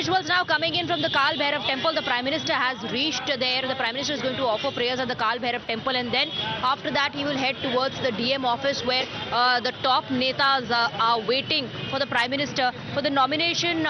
visuals now coming in from the Kal Bhairav temple. The Prime Minister has reached there. The Prime Minister is going to offer prayers at the Kal Bhairav temple, and then after that he will head towards the DM office where the top netas are waiting for the Prime Minister for the nomination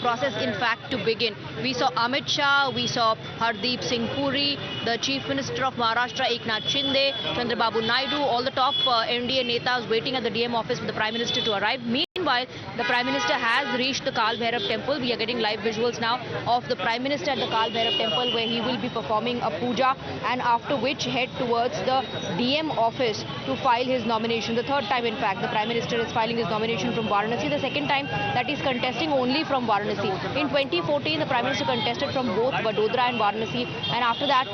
process in fact to begin. We saw Amit Shah, we saw Hardeep Singh Puri, the Chief Minister of Maharashtra Eknath Shinde, Chandrababu Naidu, all the top NDA netas waiting at the DM office for the Prime Minister to arrive. Meanwhile, the Prime Minister has reached the Kal Bhairav temple. We are getting live visuals now of the Prime Minister at the Kal Bhairav temple where he will be performing a puja, and after which head towards the DM office to file his nomination. The third time in fact the Prime Minister is filing his nomination from Varanasi. The second time that he is contesting only from Varanasi. In 2014 the Prime Minister contested from both Vadodara and Varanasi, and after that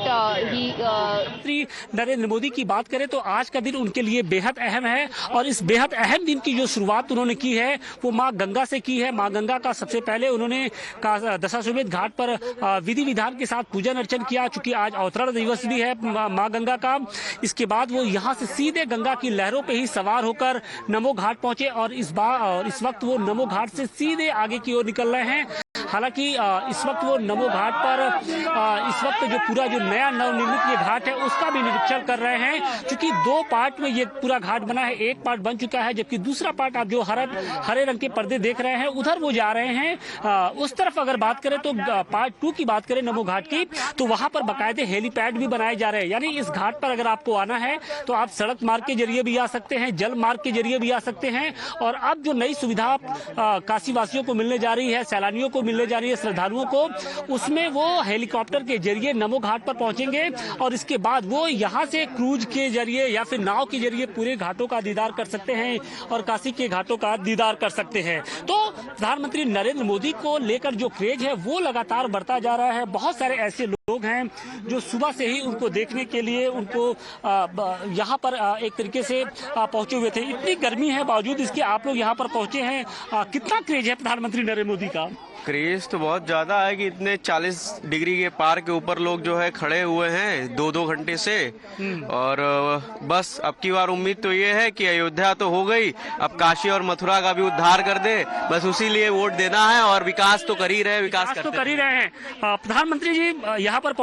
Shri Narendra Modi की बात करें तो आज का दिन उनके लिए बेहद अहम है, और इस बेहद अहम दिन की जो शुरुआत उन्होंने की है वो मां गंगा से की है। मां गंगा का सबसे पहले उन्होंने दशाश्वमेध घाट पर विधि विधान के साथ पूजन अर्चन किया, चूंकि आज अवतरण दिवस भी है मां गंगा का। इसके बाद वो यहाँ से सीधे गंगा की लहरों पे ही सवार होकर नमो घाट पहुंचे, और इस वक्त वो नमो घाट से सीधे आगे की ओर निकल रहे हैं। हालांकि इस वक्त वो नमो घाट पर इस वक्त जो पूरा जो नया नवनिर्मित ये घाट है उसका भी निरीक्षण कर रहे हैं, क्योंकि दो पार्ट में ये पूरा घाट बना है। एक पार्ट बन चुका है, जबकि दूसरा पार्ट आप जो हरे रंग के पर्दे देख रहे हैं उधर वो जा रहे हैं। उस तरफ अगर बात करें तो पार्ट 2 की बात करें नमो घाट की, तो वहां पर बाकायदे हेलीपैड भी बनाए जा रहे हैं। यानी इस घाट पर अगर आपको आना है तो आप सड़क मार्ग के जरिए भी आ सकते हैं, जल मार्ग के जरिए भी आ सकते हैं, और अब जो नई सुविधा काशी वासियों को मिलने जा रही है, सैलानियों को मिलने जा रही है, श्रद्धालुओं को, उसमें वो हेलीकॉप्टर के जरिए नमो घाट पर पहुंचेंगे, और इसके बाद वो यहां से क्रूज के जरिए या फिर नाव के जरिए पूरे घाटों का दीदार कर सकते हैं और काशी के घाटों का दीदार कर सकते हैं। तो प्रधानमंत्री नरेंद्र मोदी को लेकर जो क्रेज है वो लगातार बढ़ता जा रहा है। बहुत सारे ऐसे लोग हैं जो सुबह से ही उनको देखने के लिए उनको यहाँ पर एक तरीके से पहुंचे हुए थे। इतनी गर्मी है बावजूद इसके आप लोग यहाँ पर पहुंचे हैं। कितना क्रेज है प्रधानमंत्री नरेंद्र मोदी का? क्रेज तो बहुत ज्यादा है कि इतने 40 डिग्री के पार के ऊपर लोग जो है खड़े हुए हैं 2-2 घंटे से। और बस अब की बार उम्मीद तो ये है कि अयोध्या तो हो गई, अब काशी और मथुरा का भी उद्धार कर दे, बस उसी लिए वोट देना है। और विकास तो कर ही रहे हैं। प्रधानमंत्री जी यहाँ पर